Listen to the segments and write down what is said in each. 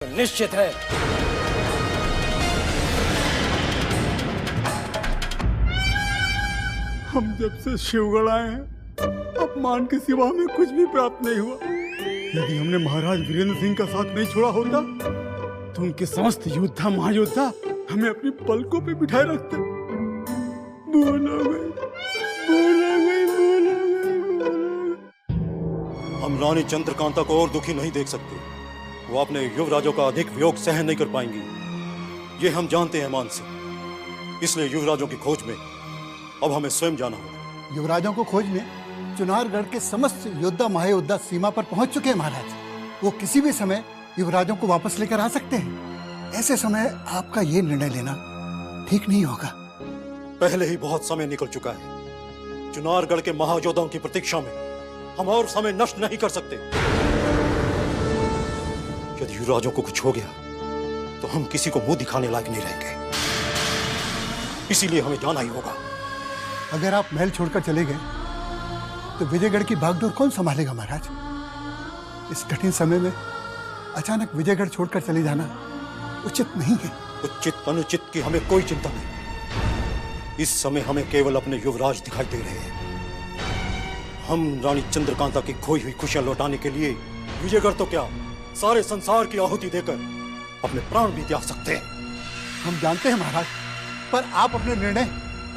निश्चित है। हम जब से शिवगढ़ आए हैं, अपमान के सिवा हमें कुछ भी प्राप्त नहीं हुआ। यदि हमने महाराज वीरेंद्र सिंह का साथ नहीं छोड़ा होता तो उनके समस्त योद्धा महायोद्धा हमें अपनी पलकों पे बिठाए रखते। भूल हो गई, भूल हो गई, भूल हो गई, भूल हो गई। हम रानी चंद्रकांता को और दुखी नहीं देख सकते। वो अपने युवराजों का अधिक वियोग सहन नहीं कर पाएंगी, ये हम जानते हैं मानसिंह। इसलिए युवराजों की खोज में अब हमें स्वयं जाना होगा। युवराजों को खोजने चुनारगढ़ के समस्त योद्धा महायोद्धा सीमा पर पहुंच चुके हैं महाराज। वो किसी भी समय युवराजों को वापस लेकर आ सकते हैं। ऐसे समय आपका ये निर्णय लेना ठीक नहीं होगा। पहले ही बहुत समय निकल चुका है। चुनारगढ़ के महायोद्धाओं की प्रतीक्षा में हम और समय नष्ट नहीं कर सकते। यदि युवराजों को कुछ हो गया तो हम किसी को मुंह दिखाने लायक नहीं रहेंगे। इसीलिए हमें जाना ही होगा। अगर आप महल छोड़कर चले गए तो विजयगढ़ की भागदौड़ कौन संभालेगा महाराज? इस कठिन समय में अचानक विजयगढ़ छोड़कर चले जाना उचित नहीं है। उचित अनुचित की हमें कोई चिंता नहीं। इस समय हमें केवल अपने युवराज दिखाई दे रहे हैं। हम रानी चंद्रकांता की खोई हुई खुशियां लौटाने के लिए विजयगढ़ तो क्या, सारे संसार की आहुति देकर अपने प्राण भी त्याग सकते हैं। हम जानते हैं महाराज, पर आप अपने निर्णय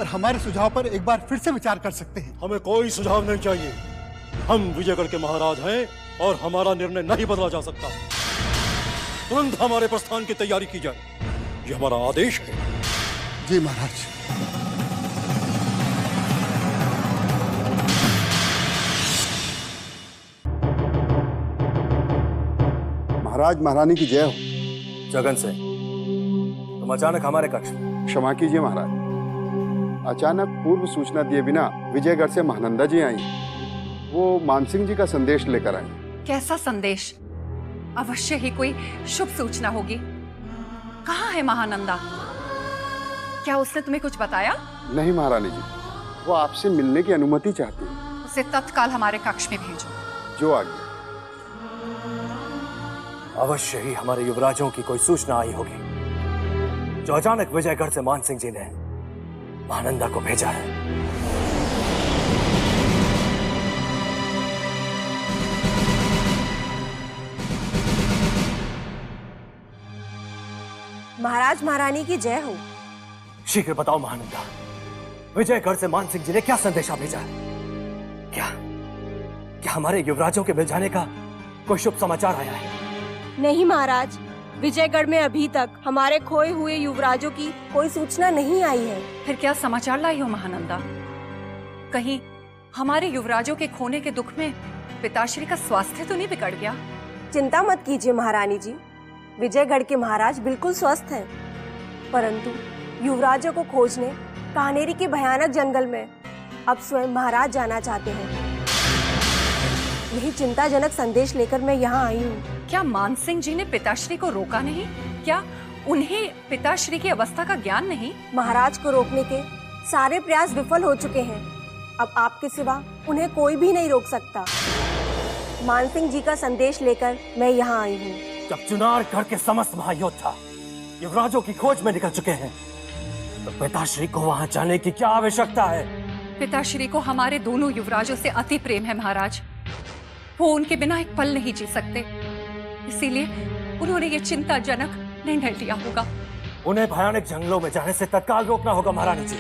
और हमारे सुझाव पर एक बार फिर से विचार कर सकते हैं। हमें कोई सुझाव नहीं चाहिए। हम विजयगढ़ के महाराज हैं और हमारा निर्णय नहीं बदला जा सकता। तुरंत हमारे प्रस्थान की तैयारी की जाए, ये हमारा आदेश है। जी महाराज। महाराज महारानी की जय हो। जगन से तुम अचानक हमारे कक्ष में। क्षमा कीजिए महाराज, अचानक पूर्व सूचना दिए बिना विजयगढ़ से महानंदा जी आई। वो मानसिंह जी का संदेश लेकर आई। कैसा संदेश? अवश्य ही कोई शुभ सूचना होगी। कहाँ है महानंदा? क्या उसने तुम्हें कुछ बताया? नहीं महारानी जी, वो आपसे मिलने की अनुमति चाहती है। उसे तत्काल हमारे कक्ष में भेजो। जो आज्ञा। अवश्य ही हमारे युवराजों की कोई सूचना आई होगी, जो अचानक विजयगढ़ से मानसिंह जी ने महानंदा को भेजा है। महाराज महारानी की जय हो। शीघ्र बताओ महानंदा, विजयगढ़ से मानसिंह जी ने क्या संदेशा भेजा है? क्या हमारे युवराजों के मिल जाने का कोई शुभ समाचार आया है? नहीं महाराज, विजयगढ़ में अभी तक हमारे खोए हुए युवराजों की कोई सूचना नहीं आई है। फिर क्या समाचार लाई हो महानंदा? कहीं हमारे युवराजों के खोने के दुख में पिताश्री का स्वास्थ्य तो नहीं बिगड़ गया? चिंता मत कीजिए महारानी जी, विजयगढ़ के महाराज बिल्कुल स्वस्थ हैं। परंतु युवराजों को खोजने कान्हेरी के भयानक जंगल में अब स्वयं महाराज जाना चाहते हैं। यही चिंताजनक संदेश लेकर मैं यहाँ आई हूँ। क्या मानसिंह जी ने पिताश्री को रोका नहीं? क्या उन्हें पिताश्री की अवस्था का ज्ञान नहीं? महाराज को रोकने के सारे प्रयास विफल हो चुके हैं। अब आपके सिवा उन्हें कोई भी नहीं रोक सकता। मानसिंह जी का संदेश लेकर मैं यहाँ आई हूँ। जब चुनारगढ़ के समस्त महायोद्धा युवराजों की खोज में निकल चुके हैं, तो पिताश्री को वहाँ जाने की क्या आवश्यकता है? पिताश्री को हमारे दोनों युवराजों से अति प्रेम है महाराज। वो उनके बिना एक पल नहीं जी सकते। इसीलिए उन्होंने ये चिंताजनक निर्णय लिया होगा। उन्हें भयानक जंगलों में जाने से तत्काल रोकना होगा महारानी जी।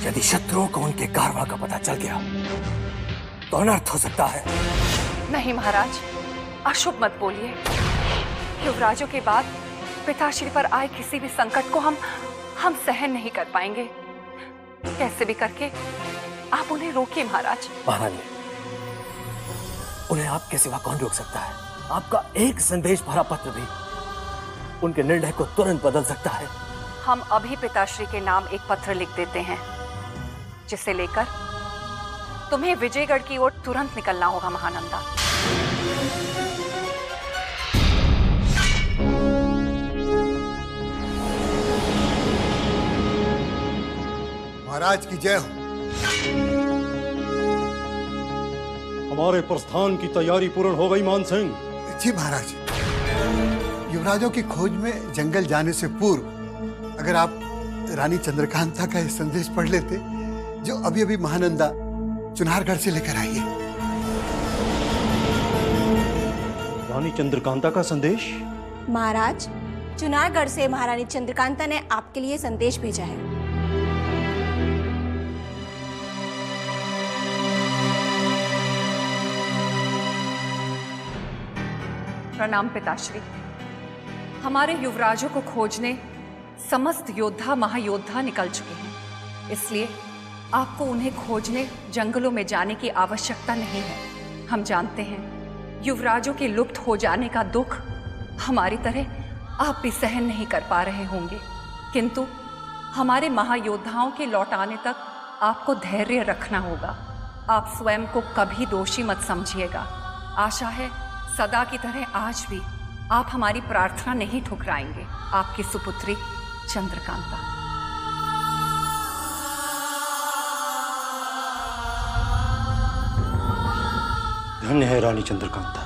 यदि शत्रुओं को उनके कारवां का पता चल गया तो अनर्थ हो सकता है। नहीं महाराज, अशुभ मत बोलिए। युवराजों के बाद पिताश्री पर आए किसी भी संकट को हम सहन नहीं कर पाएंगे। कैसे भी करके आप उन्हें रोकिए महाराज। महारानी, उन्हें आपके सिवा कौन रोक सकता है? आपका एक संदेश भरा पत्र भी उनके निर्णय को तुरंत बदल सकता है। हम अभी पिताश्री के नाम एक पत्र लिख देते हैं, जिसे लेकर तुम्हें विजयगढ़ की ओर तुरंत निकलना होगा महानंदा। महाराज की जय हो। हमारे प्रस्थान की तैयारी पूर्ण हो गई मानसिंह। जी महाराज। युवराजों की खोज में जंगल जाने से पूर्व अगर आप रानी चंद्रकांता का यह संदेश पढ़ लेते जो अभी अभी महानंदा चुनारगढ़ से लेकर आई है। रानी चंद्रकांता का संदेश? महाराज, चुनारगढ़ से महारानी चंद्रकांता ने आपके लिए संदेश भेजा है। प्रणाम पिताश्री। हमारे युवराजों को खोजने समस्त योद्धा महायोद्धा निकल चुके हैं, इसलिए आपको उन्हें खोजने जंगलों में जाने की आवश्यकता नहीं है। हम जानते हैं युवराजों के लुप्त हो जाने का दुख हमारी तरह आप भी सहन नहीं कर पा रहे होंगे, किंतु हमारे महायोद्धाओं के लौटाने तक आपको धैर्य रखना होगा। आप स्वयं को कभी दोषी मत समझिएगा। आशा है सदा की तरह आज भी आप हमारी प्रार्थना नहीं ठुकराएंगे। आपकी सुपुत्री चंद्रकांता। धन्य है रानी चंद्रकांता,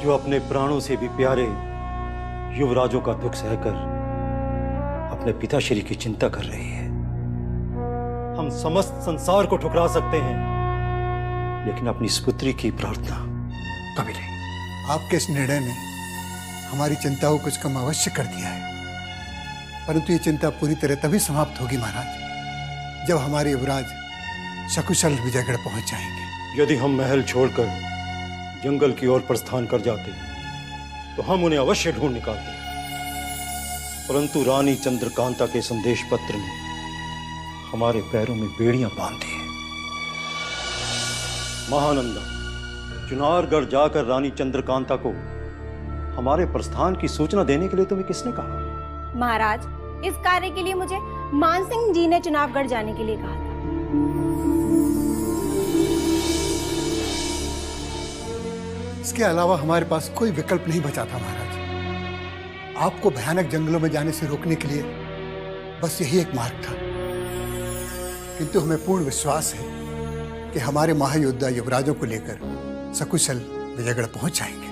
जो अपने प्राणों से भी प्यारे युवराजों का दुख सहकर अपने पिताश्री की चिंता कर रही है। हम समस्त संसार को ठुकरा सकते हैं, लेकिन अपनी सुपुत्री की प्रार्थना कभी नहीं। आपके इस निर्णय ने हमारी चिंता को कुछ कम अवश्य कर दिया है, परंतु ये चिंता पूरी तरह तभी समाप्त होगी महाराज, जब हमारे युवराज सकुशल विजयगढ़ पहुंच जाएंगे। यदि हम महल छोड़कर जंगल की ओर प्रस्थान कर जाते तो हम उन्हें अवश्य ढूंढ निकालते, परंतु रानी चंद्रकांता के संदेश पत्र ने हमारे पैरों में बेड़ियां बांध दी हैं। महानंदा, चुनारगढ़ जाकर रानी चंद्रकांता को हमारे प्रस्थान की सूचना देने के लिए तुम्हें किसने कहा? महाराज, इस कार्य के लिए मुझे मानसिंह जी ने चुनावगढ़ जाने के लिए कहा था। इसके अलावा हमारे पास कोई विकल्प नहीं बचा था महाराज। आपको भयानक जंगलों में जाने से रोकने के लिए बस यही एक मार्ग था, किंतु हमें पूर्ण विश्वास है कि हमारे महायोद्धा युवराजों को लेकर सकुशल विजयगढ़ पहुंच जाएंगे।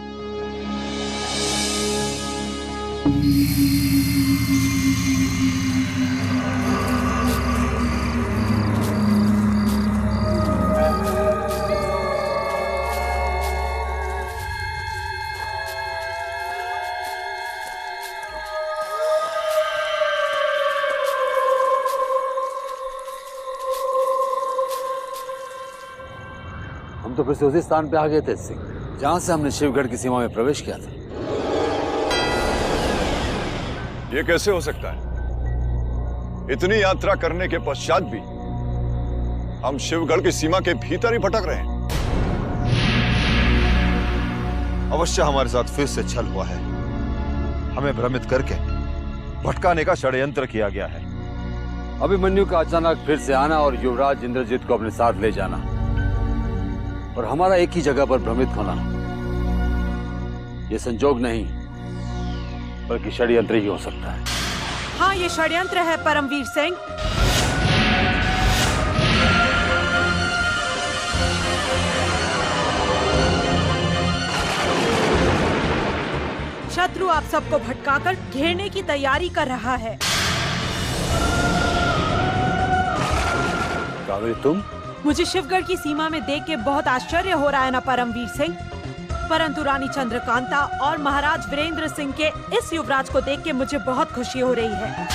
हम तो फिर से उसी स्थान पे आ गए थे सिंह, जहां से हमने शिवगढ़ की सीमा में प्रवेश किया था। ये कैसे हो सकता है? इतनी यात्रा करने के पश्चात भी हम शिवगढ़ की सीमा के भीतर ही भटक रहे हैं। अवश्य हमारे साथ फिर से छल हुआ है। हमें भ्रमित करके भटकाने का षड्यंत्र किया गया है। अभिमन्यु का अचानक फिर से आना और युवराज इंद्रजीत को अपने साथ ले जाना और हमारा एक ही जगह पर भ्रमित होना, यह संजोग नहीं बल्कि षड्यंत्र ही हो सकता है। हाँ, ये षड्यंत्र है परमवीर सिंह। शत्रु आप सबको भटकाकर घेरने की तैयारी कर रहा है। कावेरी, तुम? मुझे शिवगढ़ की सीमा में देख के बहुत आश्चर्य हो रहा है ना परमवीर सिंह, परंतु रानी चंद्रकांता और महाराज वीरेंद्र सिंह के इस युवराज को देख के मुझे बहुत खुशी हो रही है,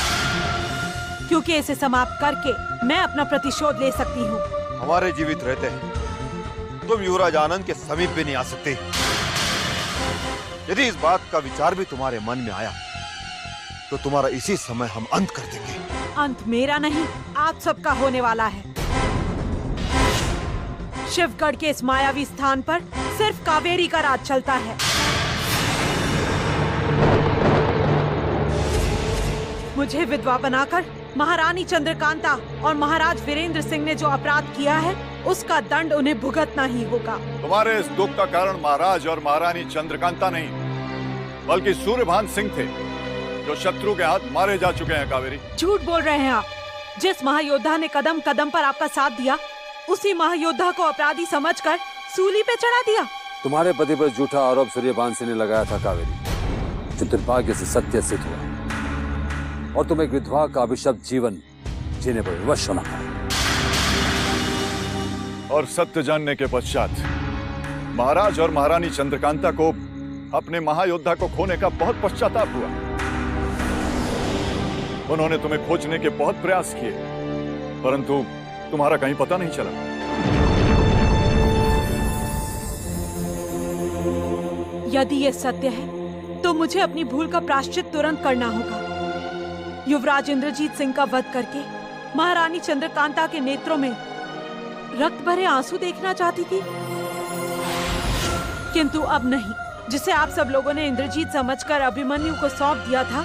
क्योंकि इसे समाप्त करके मैं अपना प्रतिशोध ले सकती हूँ। हमारे जीवित रहते हैं तुम युवराज आनंद के समीप भी नहीं आ सकते। यदि इस बात का विचार भी तुम्हारे मन में आया तो तुम्हारा इसी समय हम अंत कर देंगे। अंत मेरा नहीं, आप सबका होने वाला है। शिवगढ़ के इस मायावी स्थान पर सिर्फ कावेरी का राज चलता है। मुझे विधवा बनाकर महारानी चंद्रकांता और महाराज वीरेंद्र सिंह ने जो अपराध किया है उसका दंड उन्हें भुगतना ही होगा। तुम्हारे इस दुख का कारण महाराज और महारानी चंद्रकांता नहीं बल्कि सूर्यभान सिंह थे, जो शत्रु के हाथ मारे जा चुके हैं। कावेरी, झूठ बोल रहे हैं आप। जिस महायोद्धा ने कदम कदम पर आपका साथ दिया, उसी महायोद्धा को अपराधी समझकर सूली पे चढ़ा दिया। तुम्हारे पति पर झूठा आरोप सूर्यभान सिंह ने लगाया था कावेरी, जो दुर्भाग्य से सत्य सिद्ध हुआ और तुम एक विधवा का अभिशप्त जीवन जीने पर विवश होना पड़ा। और सत्य जानने के पश्चात महाराज और महारानी चंद्रकांता को अपने महायोद्धा को खोने का बहुत पश्चाताप हुआ। उन्होंने तुम्हें खोजने के बहुत प्रयास किए, परंतु तुम्हारा कहीं पता नहीं चला। यदि ये सत्य है तो मुझे अपनी भूल का प्रायश्चित तुरंत करना होगा। युवराज इंद्रजीत सिंह का वध करके महारानी चंद्रकांता के नेत्रों में रक्त भरे आंसू देखना चाहती थी, किंतु अब नहीं। जिसे आप सब लोगों ने इंद्रजीत समझकर अभिमन्यु को सौंप दिया था,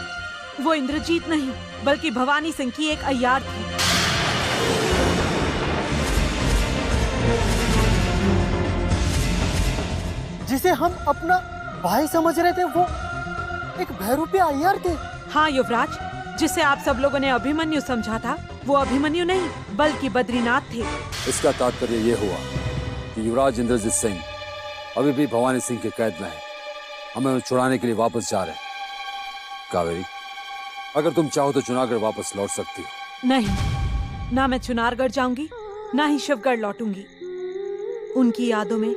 वो इंद्रजीत नहीं बल्कि भवानी सिंह की एक अय्यार थी। जिसे हम अपना भाई समझ रहे थे, वो एक भैरूपी अय्यार थे। हाँ युवराज, जिसे आप सब लोगों ने अभिमन्यु समझा था, वो अभिमन्यु नहीं बल्कि बद्रीनाथ थे। इसका तात्पर्य ये हुआ कि युवराज इंद्रजीत सिंह अभी भी भवानी सिंह के कैद में है। हमें उन्हें छुड़ाने के लिए वापस जा रहे हैं। कावेरी, अगर तुम चाहो तो चुनारगढ़ वापस लौट सकती हो। नहीं, ना मैं चुनारगढ़ जाऊंगी, ना ही शिवगढ़ लौटूंगी। उनकी यादों में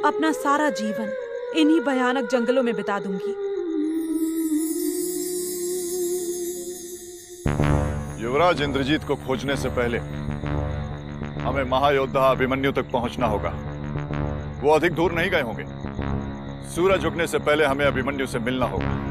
अपना सारा जीवन इन्हीं भयानक जंगलों में बिता दूंगी। युवराज इंद्रजीत को खोजने से पहले हमें महायोद्धा अभिमन्यु तक पहुंचना होगा। वो अधिक दूर नहीं गए होंगे। सूरज उगने से पहले हमें अभिमन्यु से मिलना होगा।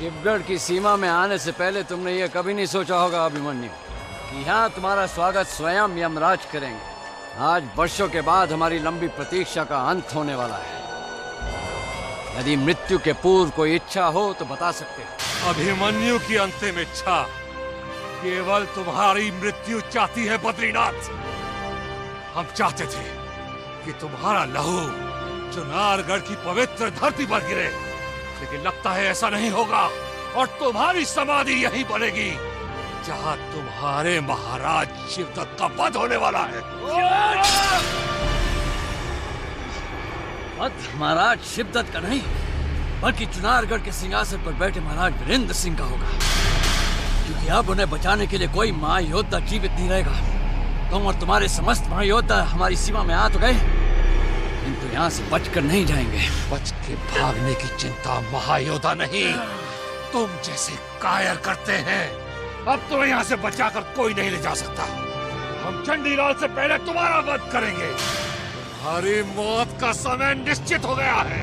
शिवगढ़ की सीमा में आने से पहले तुमने ये कभी नहीं सोचा होगा अभिमन्यु कि यहाँ तुम्हारा स्वागत स्वयं यमराज करेंगे। आज वर्षों के बाद हमारी लंबी प्रतीक्षा का अंत होने वाला है। यदि मृत्यु के पूर्व कोई इच्छा हो तो बता सकते हो। अभिमन्यु की अंतिम इच्छा केवल तुम्हारी मृत्यु चाहती है बद्रीनाथ। हम चाहते थे कि तुम्हारा लहू चुनारगढ़ की पवित्र धरती पर गिरे, लेकिन लगता है ऐसा नहीं होगा और तुम्हारी समाधि यहीं बनेगी जहां तुम्हारे महाराज शिवदत्त का वध होने वाला है। वध महाराज शिवदत्त का नहीं, बल्कि चुनारगढ़ के सिंहासन पर बैठे महाराज वीरेंद्र सिंह का होगा, क्योंकि अब उन्हें बचाने के लिए कोई महायोद्धा जीवित नहीं रहेगा। तुम और तुम्हारे समस्त महायोद्धा हमारी सीमा में आ तो गए, किंतु यहाँ से बचकर नहीं जाएंगे। बच के भागने की चिंता महायोद्धा नहीं, तुम जैसे कायर करते हैं। अब तुम्हें यहाँ से बचाकर कोई नहीं ले जा सकता। हम चंडीलाल से पहले तुम्हारा वध करेंगे। तुम्हारी मौत का समय निश्चित हो गया है।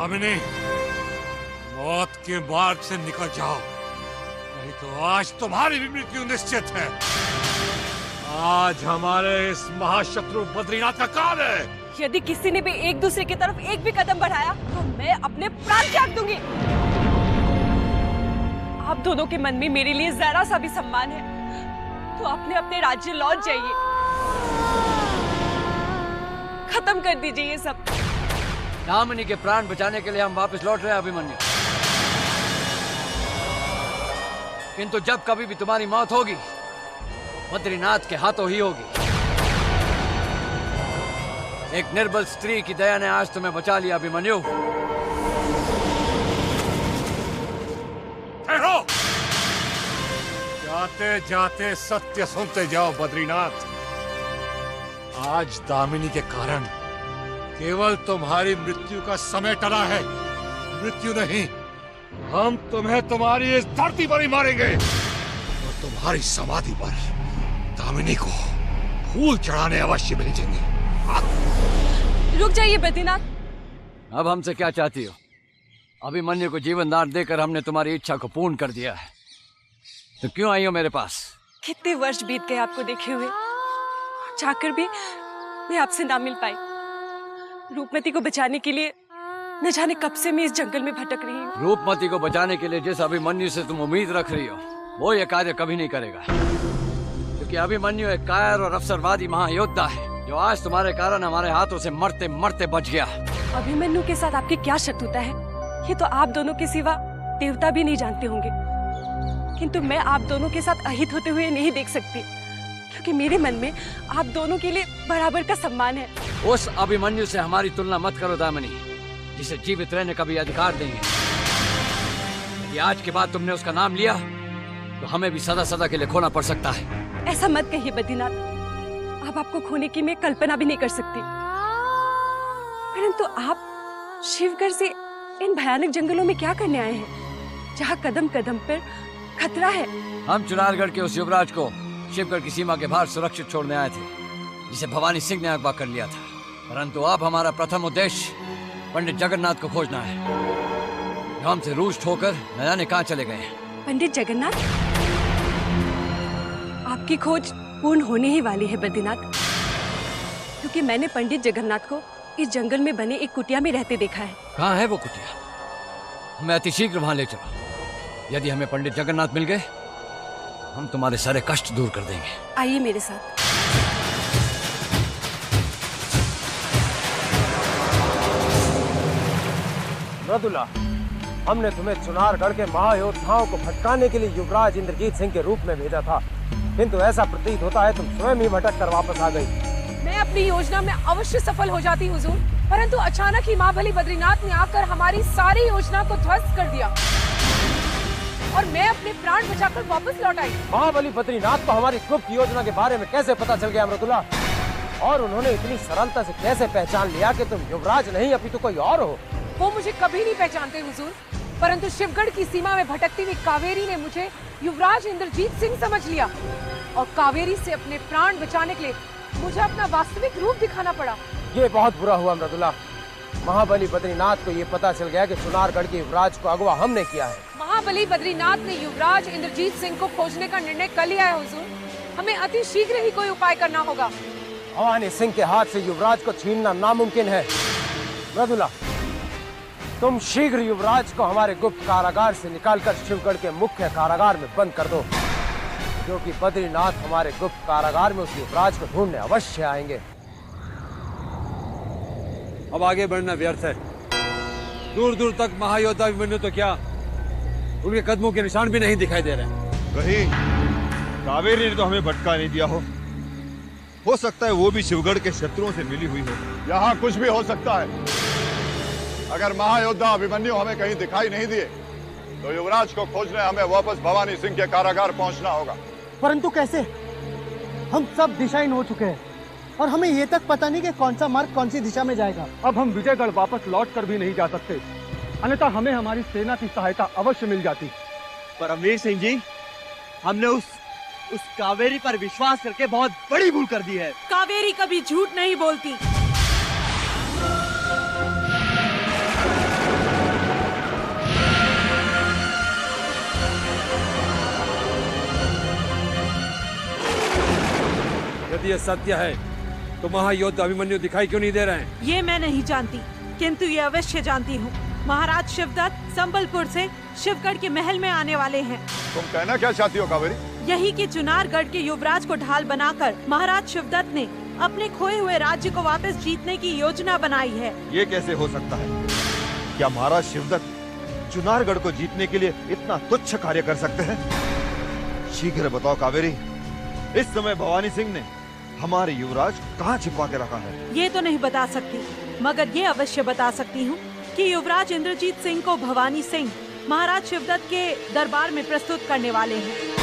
दामिनी, मौत के मार्ग से निकल जाओ, नहीं तो आज तुम्हारी भी मृत्यु निश्चित है। आज हमारे इस महाशत्रु बद्रीनाथ का काल है। यदि किसी ने भी एक दूसरे की तरफ एक भी कदम बढ़ाया तो मैं अपने प्राण त्याग दूंगी। आप दोनों के मन में मेरे लिए जरा सा भी सम्मान है तो अपने अपने राज्य लौट जाइए। खत्म कर दीजिए ये सब। दामिनी के प्राण बचाने के लिए हम वापस लौट रहे हैं अभिमन्यु, किंतु जब कभी भी तुम्हारी मौत होगी बद्रीनाथ के हाथों ही होगी। एक निर्बल स्त्री की दया ने आज तुम्हें बचा लिया अभिमन्यु। ठहरो, जाते जाते सत्य सुनते जाओ बद्रीनाथ। आज दामिनी के कारण केवल तुम्हारी मृत्यु का समय टला है, मृत्यु नहीं। हम तुम्हें तुम्हारी इस धरती पर ही मारेंगे और तुम्हारी समाधि पर दामिनी को फूल चढ़ाने अवश्य भेजेंगे। रुक जाइए बद्रीनाथ। अब हमसे क्या चाहती हो? अभिमन्यु को जीवन दान देकर हमने तुम्हारी इच्छा को पूर्ण कर दिया है, तो क्यों आई हो मेरे पास? कितने वर्ष बीत गए आपको देखे हुए, चाहकर भी मैं आपसे ना मिल पाई। रूपमती को बचाने के लिए न जाने कब से मैं इस जंगल में भटक रही हूँ। रूपमती को बचाने के लिए जिस अभिमन्यु से तुम उम्मीद रख रही हो वो ये कार्य कभी नहीं करेगा, क्योंकि अभिमन्यु एक कायर और अवसरवादी महायोद्धा है जो आज तुम्हारे कारण हमारे हाथों से मरते मरते बच गया। अभिमन्यु के साथ आपकी क्या शत्रुता है ये तो आप दोनों के सिवा देवता भी नहीं जानते होंगे, किंतु मैं आप दोनों के साथ अहित होते हुए नहीं देख सकती, क्योंकि मेरे मन में आप दोनों के लिए बराबर का सम्मान है। उस अभिमन्यु से हमारी तुलना मत करो दामिनी, जिसे जीवित रहने का भी अधिकार देंगे। यदि आज के बाद तुमने उसका नाम लिया तो हमें भी सदा सदा के लिए खोना पड़ सकता है। ऐसा मत कहिए बद्रीनाथ, अब आपको खोने की मैं कल्पना भी नहीं कर सकती, परंतु आप शिवगढ़ से इन भयानक जंगलों में क्या करने आए हैं जहाँ कदम कदम पर खतरा है? हम चुनारगढ़ के उस युवराज को शिवगढ़ की सीमा के बाहर सुरक्षित छोड़ने आए थे, जिसे भवानी सिंह ने अगवा कर लिया था। परंतु अब हमारा प्रथम उद्देश्य पंडित जगन्नाथ को खोजना है, जो हमसे रूष्ट होकर न जाने कहाँ चले गए हैं। पंडित जगन्नाथ, आपकी खोज पूर्ण होने ही वाली है बद्रीनाथ, क्योंकि मैंने पंडित जगन्नाथ को इस जंगल में बने एक कुटिया में रहते देखा है। कहाँ है वो कुटिया? हमें अति शीघ्र वहां ले चलो। यदि हमें पंडित जगन्नाथ मिल गए हम तुम्हारे सारे कष्ट दूर कर देंगे। आइए मेरे साथ। मृदुला, हमने तुम्हें चुनारगढ़ के महायोद्धाओं को भटकाने के लिए युवराज इंद्रजीत सिंह के रूप में भेजा था, किंतु ऐसा प्रतीत होता है तुम स्वयं ही भटक कर वापस आ गई। मैं अपनी योजना में अवश्य सफल हो जाती हुजूर, परंतु अचानक ही महाबली बद्रीनाथ ने आकर हमारी सारी योजना को ध्वस्त कर दिया और मैं अपने प्राण बचाकर वापस लौट आई। महाबली बद्रीनाथ को हमारी गुप्त योजना के बारे में कैसे पता चल गया मृदुला? और उन्होंने इतनी सरलता से कैसे पहचान लिया कि तुम युवराज नहीं अपितु कोई और हो? वो मुझे कभी नहीं पहचानते हुजूर, परंतु शिवगढ़ की सीमा में भटकती हुई कावेरी ने मुझे युवराज इंद्रजीत सिंह समझ लिया और कावेरी से अपने प्राण बचाने के लिए मुझे अपना वास्तविक रूप दिखाना पड़ा। ये बहुत बुरा हुआ मृदुला। महाबली बद्रीनाथ को ये पता चल गया कि चुनारगढ़ के युवराज को अगवा हमने किया है। महाबली बद्रीनाथ ने युवराज इंद्रजीत सिंह को खोजने का निर्णय कर लिया है हुजूर। हमें अति शीघ्र ही कोई उपाय करना होगा। भवानी सिंह के हाथ से युवराज को छीनना नामुमकिन है। मृदुला, तुम शीघ्र युवराज को हमारे गुप्त कारागार से निकालकर शिवगढ़ के मुख्य कारागार में बंद कर दो, क्योंकि बद्रीनाथ हमारे गुप्त कारागार में उस युवराज को ढूंढने अवश्य आएंगे। अब आगे बढ़ना व्यर्थ है। दूर दूर तक महायोद्धा अभिमन्यु तो क्या, उनके कदमों के निशान भी नहीं दिखाई दे रहे। कहीं कावेरी ने तो हमें भटका नहीं दिया हो सकता है वो भी शिवगढ़ के शत्रुओं से मिली हुई हो। यहाँ कुछ भी हो सकता है। अगर महायोद्धा अभिमन्यु हमें कहीं दिखाई नहीं दिए तो युवराज को खोजने हमें वापस भवानी सिंह के कारागार पहुंचना होगा। परंतु कैसे? हम सब दिशाहीन हो चुके हैं और हमें ये तक पता नहीं कि कौन सा मार्ग कौन सी दिशा में जाएगा। अब हम विजयगढ़ वापस लौट कर भी नहीं जा सकते, अन्यथा हमें हमारी सेना की सहायता अवश्य मिल जाती। परमवीर सिंह जी, हमने उस कावेरी पर विश्वास करके बहुत बड़ी भूल कर दी है। कावेरी कभी झूठ नहीं बोलती। यदि ये सत्य है तो महायोद्धा अभिमन्यु दिखाई क्यों नहीं दे रहे हैं? ये मैं नहीं जानती, किंतु ये अवश्य जानती हूँ। महाराज शिवदत्त संबलपुर से शिवगढ़ के महल में आने वाले हैं। तुम कहना क्या चाहती हो कावेरी? यही कि चुनारगढ़ के युवराज को ढाल बनाकर महाराज शिवदत्त ने अपने खोए हुए राज्य को वापस जीतने की योजना बनाई है। ये कैसे हो सकता है? क्या महाराज शिवदत्त चुनारगढ़ को जीतने के लिए इतना तुच्छ कार्य कर सकते हैं? शीघ्र बताओ कावेरी, इस समय भवानी सिंह ने हमारे युवराज कहाँ छिपा के रखा है? ये तो नहीं बता सकती, मगर ये अवश्य बता सकती हूँ कि युवराज इंद्रजीत सिंह को भवानी सिंह महाराज शिवदत्त के दरबार में प्रस्तुत करने वाले हैं।